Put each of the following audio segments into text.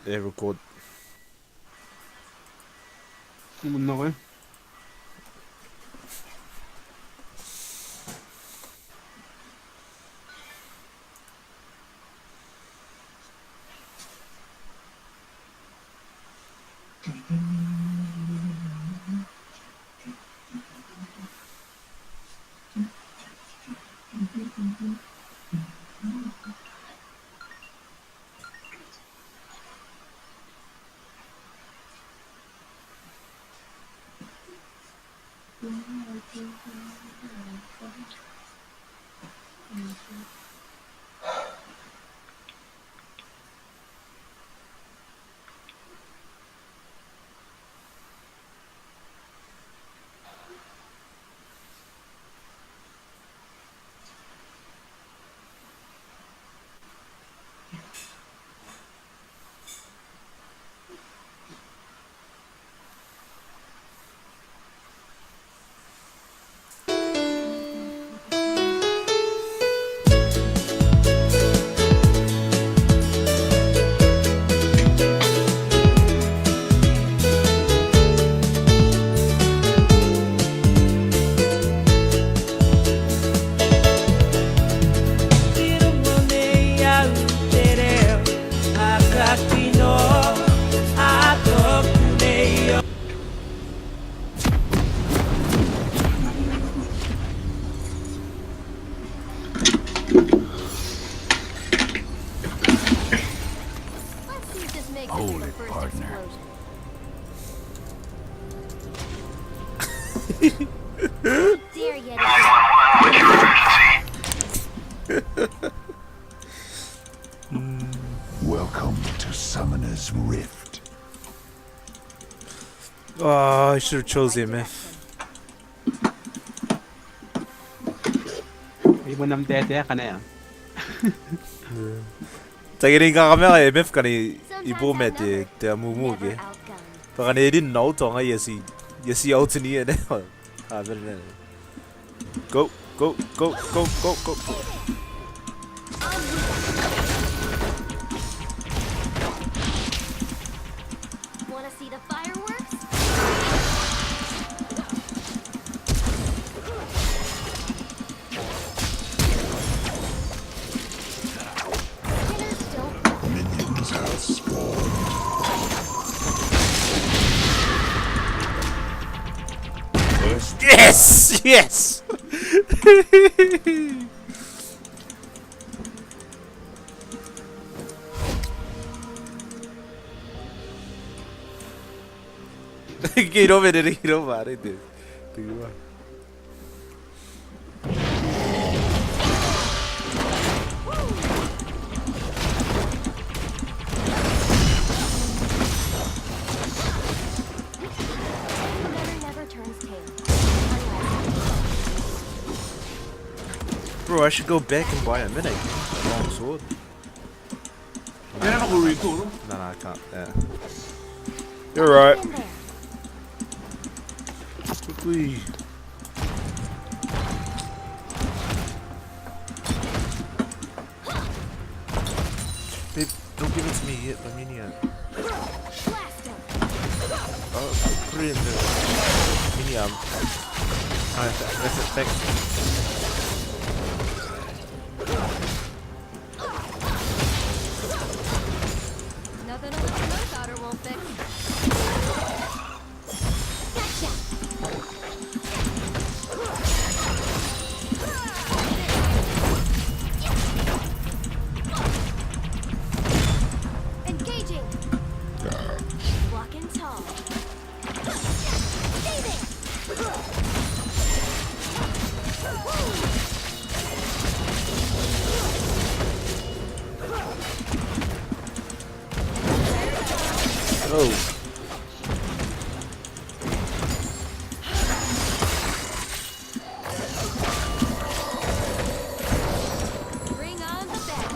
record. Muna ko eh. Hold it, partner. Welcome to Summoner's Rift. Oh, I should have chose MF. Ibo nam dete ka na yan. 자기는 가면 MF 간이 이보면 돼 무무게. 바간 에딘 나우통아 예시 아웃니에 네. 아 그러네. Go. Wanna see the fireworks? Minions have spawned. Yes. 이러면 이러면 안 돼. 되게 Never turns tail. Bro, I should go back and buy a minute. Long sword. Meron ako Rico, no? No, I can't. Yeah. You're right. In there. Quickly. Babe, don't give it to me yet, the minion. Blast him. Put it in the minion. Alright, that's it, thanks. Nothing a little nut powder won't fix. Gotcha. Engaging. Walking tall. Stay there. Oh. Bring on the bed.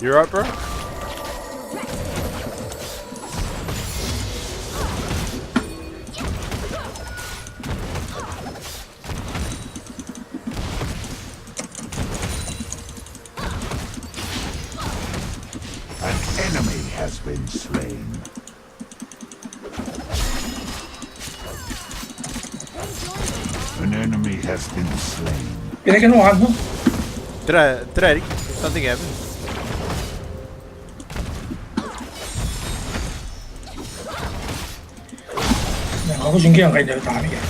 You alright, bro? has been slain. An enemy has been slain. Pinagano mo. Try, Eric. Something happened. Ako 신기한 거 이제 다 이게.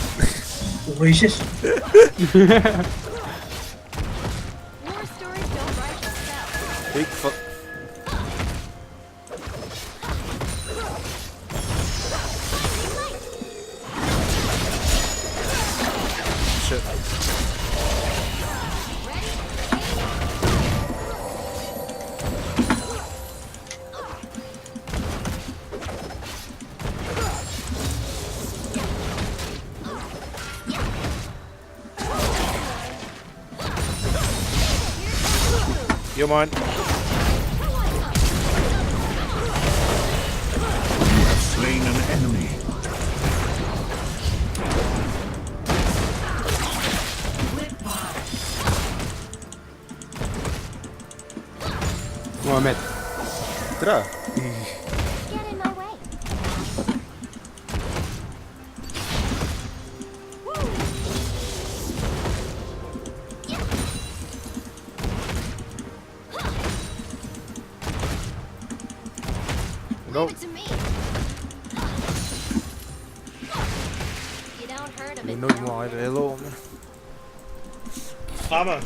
Racist. War stories don't write themselves. Big fuck. Shit. You mind? You have slain an enemy. Mohamed. Try. Get in my way. Go. Leave it to me. You don't hurt him. You know you want it. Hello, man. Mama.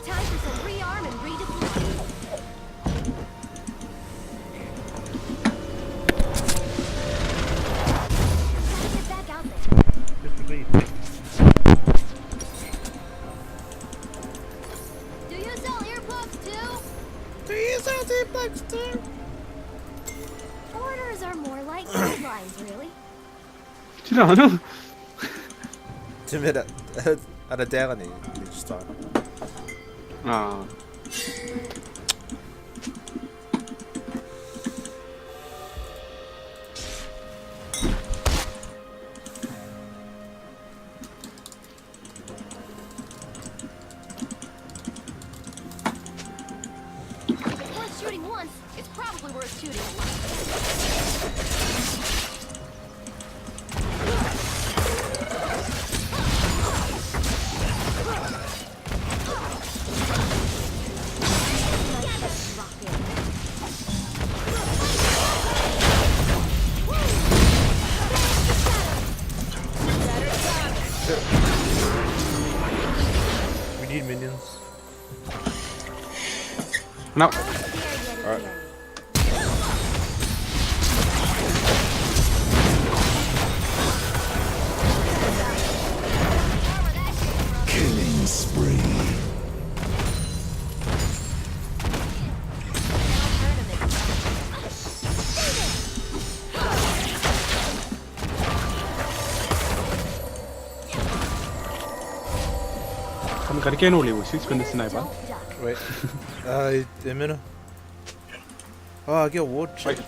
Time for some rearm and redeploy. Gotta get back out there. Do you sell earplugs too? Orders are more like deadlines, really. 싫어 안 해? 지금 على داغني اشتغل. 아. Worth shooting once, it's probably worth shooting a lot. We need minions. 하나. Alright. Killing spree. Kami karikin olio, six spend the sniper. Wait. A minute. Oh, I get watch. Wait.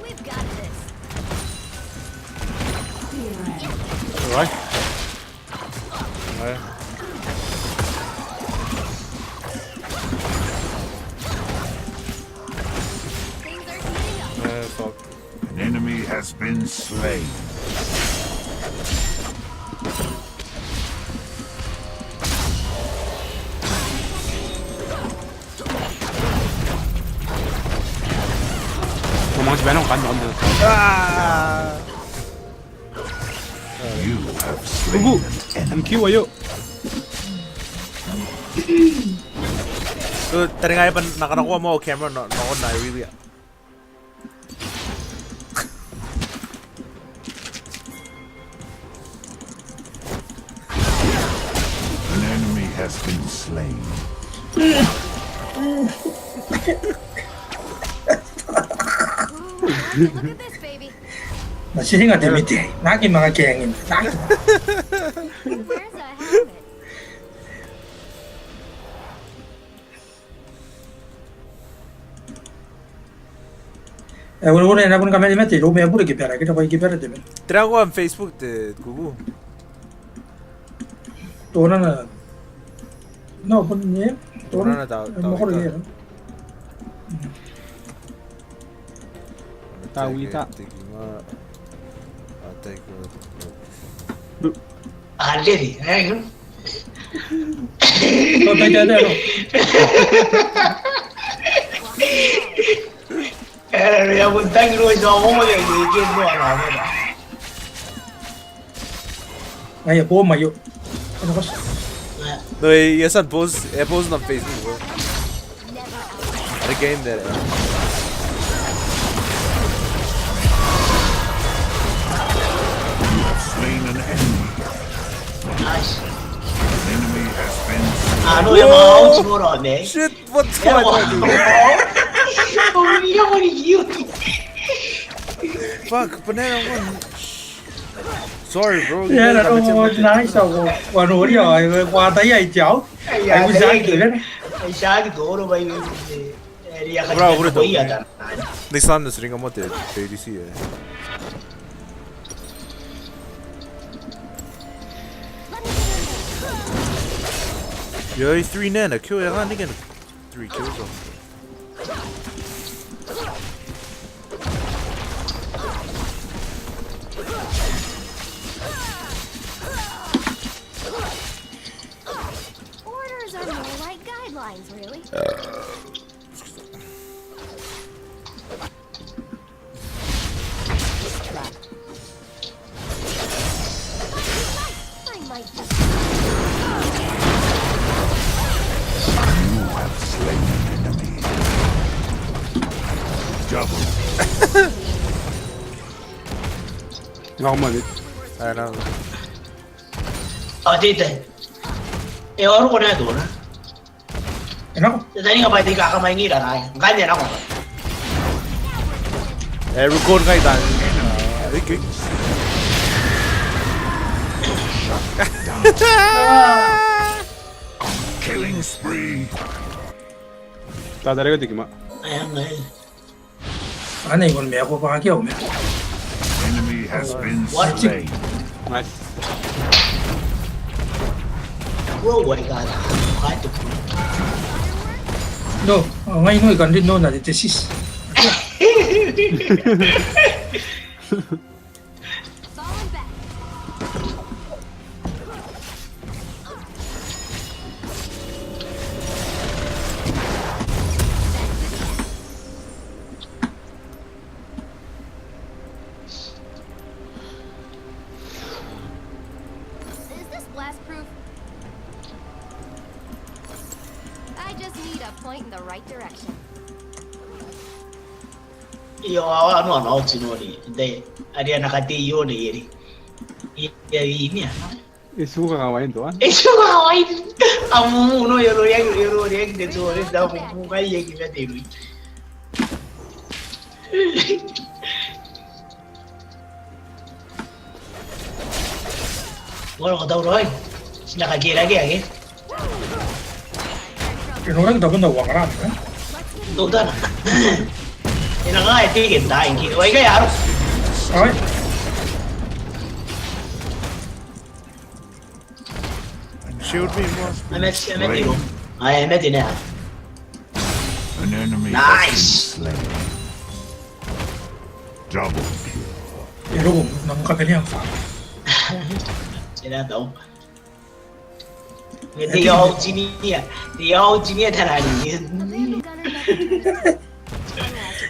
We've got this. Alright. Alright. Things are heating up. Fuck. An enemy has been slain. 도망치 매너 간 넘는. You have slain 누구? an enemy. 안 키워요. Tadi nga pa nakanakuha mo camera no na really. An enemy has been slain. Ooh, look at this, baby. 나 시링한테 밑에 나기만 갱인데 나기. Where's the helmet? 우리 나 보니까 맨 밑에 로메 부르기 배라. 그래 봐 이게 배라 되면. Tira ko ang Facebook de Gugu. ตัวนั้นน่ะนอกคนนี้ตัวนั้น Torana da- ไม่ค่อย da- เรียน Tawita. Already, eh? ก็ได้ได้ได้หรอก Ya buntang lu sama mo yang bikin mo ano mo. ไงอย่าโป้มาอยู่แล้วก็ No, yes, and post on Facebook, bro. Never out. The game there. You have slain an enemy. Nice. An enemy has been slain. Ano yung mga outs mo ron eh? Shit, what the Yan mo. fuck, dude? Umiyak ko ni cute. Fuck, banana one. Sorry, bro. เนี่ยนะโอ้นายสาววันนู้นที่อ่ะว่าแต่ใหญ่เจ้าไอ้ผู้ชายเกิดแล้ว Ay siya goro ba yung area ka Bravo, bro, ko iya bro. tan. Next time, this ring I'm at ADC. Yo, 3 nana, kill ya, again. 3 kills on. Orders are more like guidelines, really. I might just You have slain an enemy. Double. Nga ako malit. I know. Oh, dito. Eh, oro ko na doon. เห็นไหม Tadi nga ba di ka kamay ngira na? Ganyan ako. Record kayo tayo. Okay. Killing spree. Tatalaga di kima. Ayan ngayon. อันนี้คนแม่ก็ฟังเกี่ยวไหม Enemy has been What? slain. Nice. Bro, wala ka na. Kahit ito. โน่ไงนู่นกันที่โน่นน่ะจะซิส falling back. Is this blast proof? I just need a point in the right direction. Iyo ano sinuri. Hindi. Ari nakatiyo na yeri. Ini ya. Isuka kawain to, ah. Eso kawai. Amu uno yoro yang de sore da mu kai yeki na deru. Wala ko daw roy. Sila kagira lagi. เป็นโน่นก็ต้องหวังร้านนะ Tuta na. Ina nga itigin dahil kito ay kaya aro. เอ้ย Shield me more. Emet dito. Ay emet din ya. An enemy Nice. has been slain. Double kill. เดี๋ยวผมน้องก็ไปเลี้ยงฝาก Sila daw. Di ako chinia. Di ako chinia tanali. Gunner never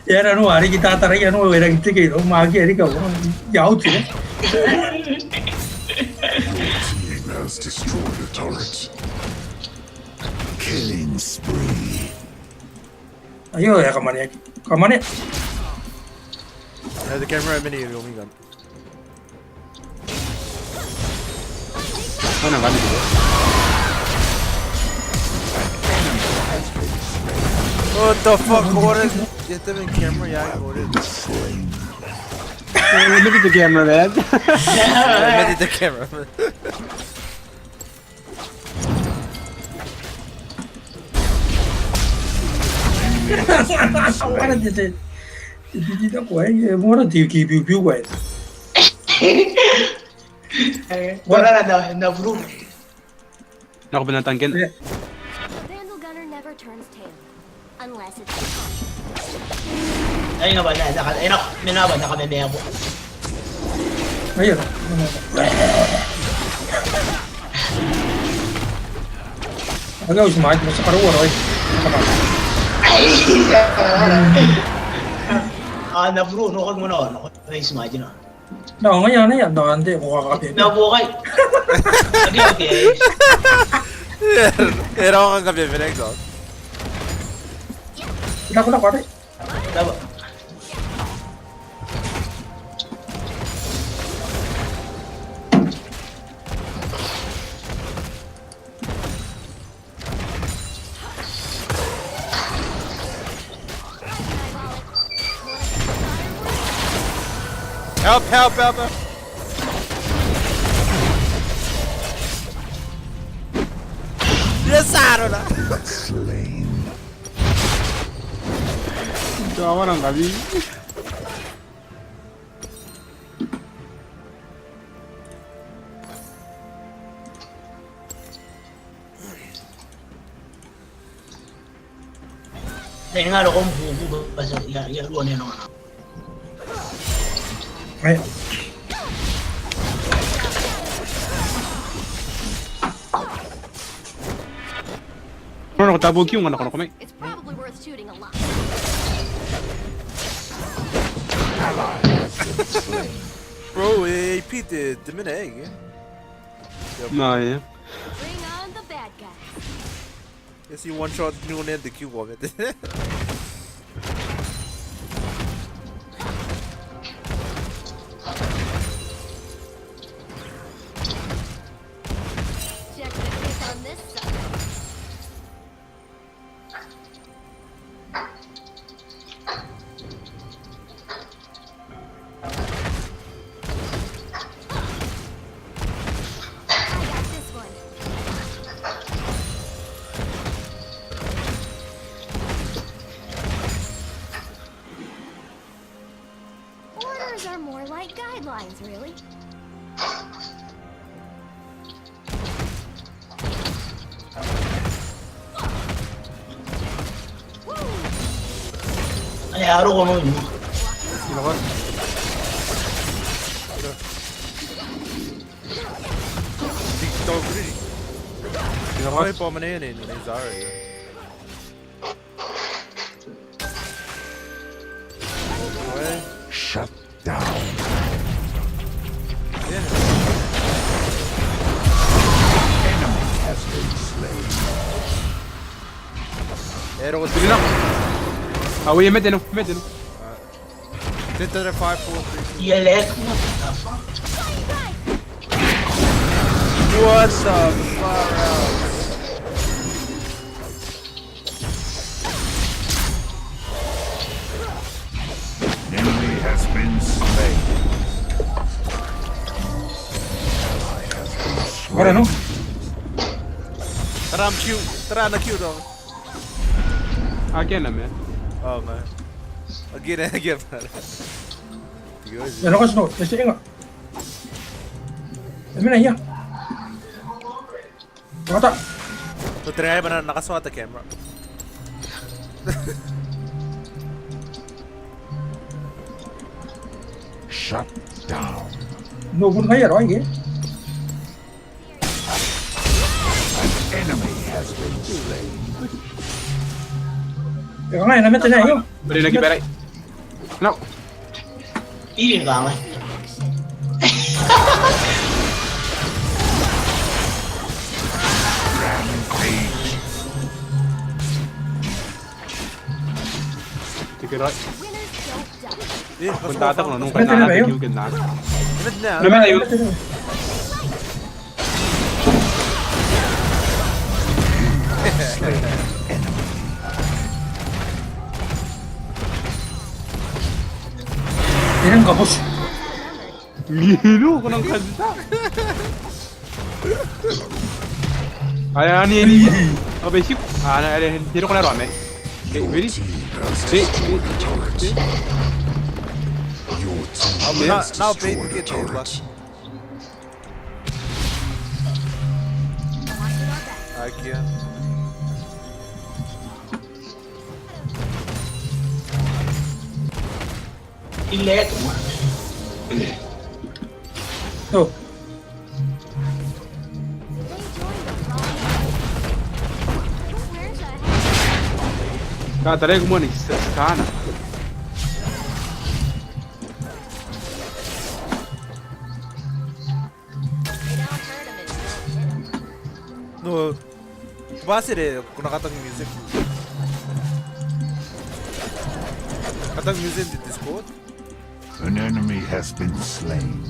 เดี๋ยวนู่นอะไรกีตาร์ตะไรกันนู่นเวลาที่เกี่ยวมาเกี่ยวที่เขายาวจี Team has destroyed a turret. Killing spree. อายุอะไรกันมาเนี่ยกันมาเนี่ย The camera mini yung only gun. Ano nga dito? What the fuck? What is get them in camera? Yeah, what is Slain. Look at the camera, man. I did the camera. Ahora te da güey, mora ti ki piu güey. Wala na bro. Ako binatangkin. Sige. Vandal Gunner never turns tail. Unless it's Ayun nga ba, ayun ako, minaba, nakamemea ko. Ayun. Agaw, sumakit mo sa karuwa, Roy. Na bro, nukod mo na, nukod na yung smudge na. No, ngayon na yan. No, hindi. Kung kakapit. Nabukay. Okay. Era ako kang gabi, pinag ko. Pinako na, pare. Tama. Help, help, help, help. Yes, I don't know. Slain. Kawa ng gabi. Dahil nga kung bubu ba sa yaruan niya naman. Ayun. Ano nakatabog yung anak ko na kamay. It's probably worth shooting a lot. Bro, Pete, the minute, Na, Bring on the bad guys. Yes, you one shot noon in the cube of it. Check the case on this sucker. I got this one. Orders are more like guidelines, really. Ay, araw ko nun. Sino ko? Dog really. Sino ko? Okay, po man yun eh, ni Zara. Okay. Shut down. Yeah. Enemy has been slain. Ero ko Sino na? Uy, med no. Dito na 5, 4, 3. Iyalek mo. The fuck? What the far out? Enemy has been slain. Para, no? Tara, I'm cute. Tara, na cute ako. Again na, man. Oh, man. Again, again, pare. Good. Ano ka, Snow? Kasi nga. Dami na, iya. Bata. So, try ba na nakaswat the camera? Shut down. Nubun kaya, Roy. Eh? Enemy has been slain. Kaya nga, namit na yun. Bali lagi beray. No. Iyon ka nga. Rampage. Sige, Roy. Winners don't die. Yeah, Punta ata ko nung Ano na ba kailangan yun? yung ganda. Limit na. Ano ba na yun? Yan ang kapos. Gino ko ng kanta. Ay, ani ani. Okay, ship. Ano, hero ko na rame. Okay, ready? See. Your team Okay, has now bait destroyed a get it, turret. but Watching our back. Aquí. đi lé tụi mà Oh, They joined the wrong. Cara, tarehe kumwona sana. They don't hurt him, it's hit him. No. Basire kuna katang music. Katang music di Discord. An enemy has been slain.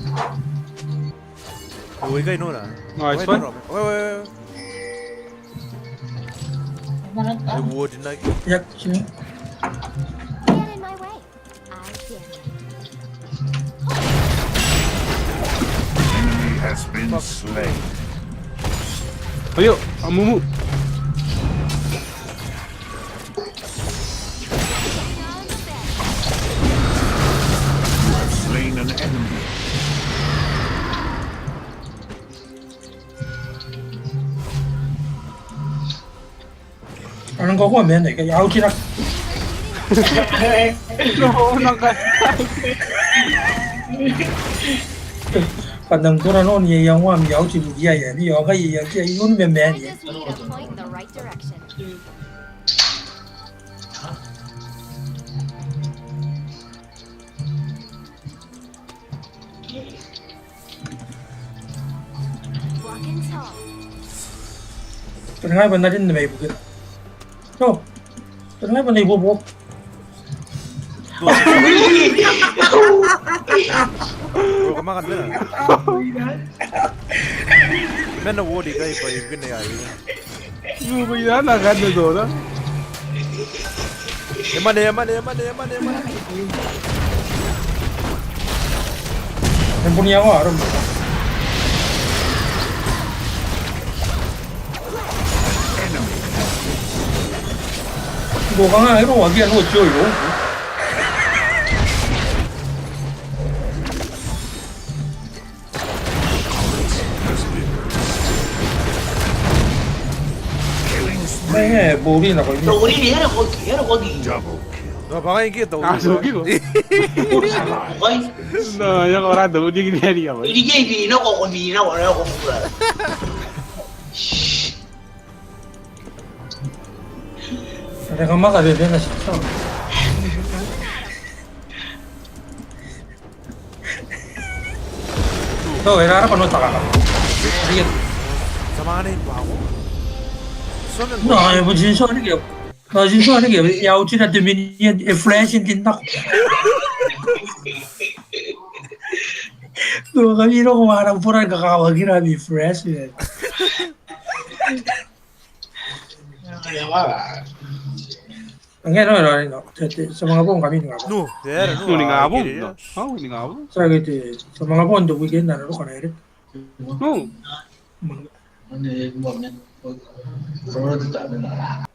Oh, ikaw ino na. No, it's fine. Wait. I would like. yak sini. Get in my way. I dare you. Enemy has been slain. Ayo, Amumu. Beyond the bed. You have slain an enemy. Anong ko men này cái áo chi nắc. No, naka. Phần đằng tôi nó nhiều yang hoa áo chi bị gì vậy? Đi ở cái gì cái luôn men I gì. just need a point in the right direction. Walking tall. Tôi ngay bên đây này bục. Đâu? Tôi ngay bên này bục. Bro, kemakan na. Men na wodi kay pa yung ginaya. No, ya na ganda do na. Yaman. Yang punya aku arum. Gua kan ngai lo lagi lo cuy lo. Eh, buri na ko. đồ đi đi hết rồi có gì Double kill. No, baka yung kita. Ah, sugi ko. ôi No, yung orang do di gini dia. đi cái gì nó còn gì nó còn nó còn phụ là Ada kamar ada dia nasi. Tuh, era apa no tak apa. Lihat. Samahan na yung bago. Sunan mo. No, eu disse só que eu disse só que eu tinha de menino e flash din tak. Tuh, kami no kumarang pura kakawag na mi fresh. Ang no, sa mga pong kami nga. No, there, no. No, ni ngabong. No, oh, ni ngabong. Sa gitu, sa mga pong do weekend na no kana rin. No. Nên một nhân rồi tôi tại bên là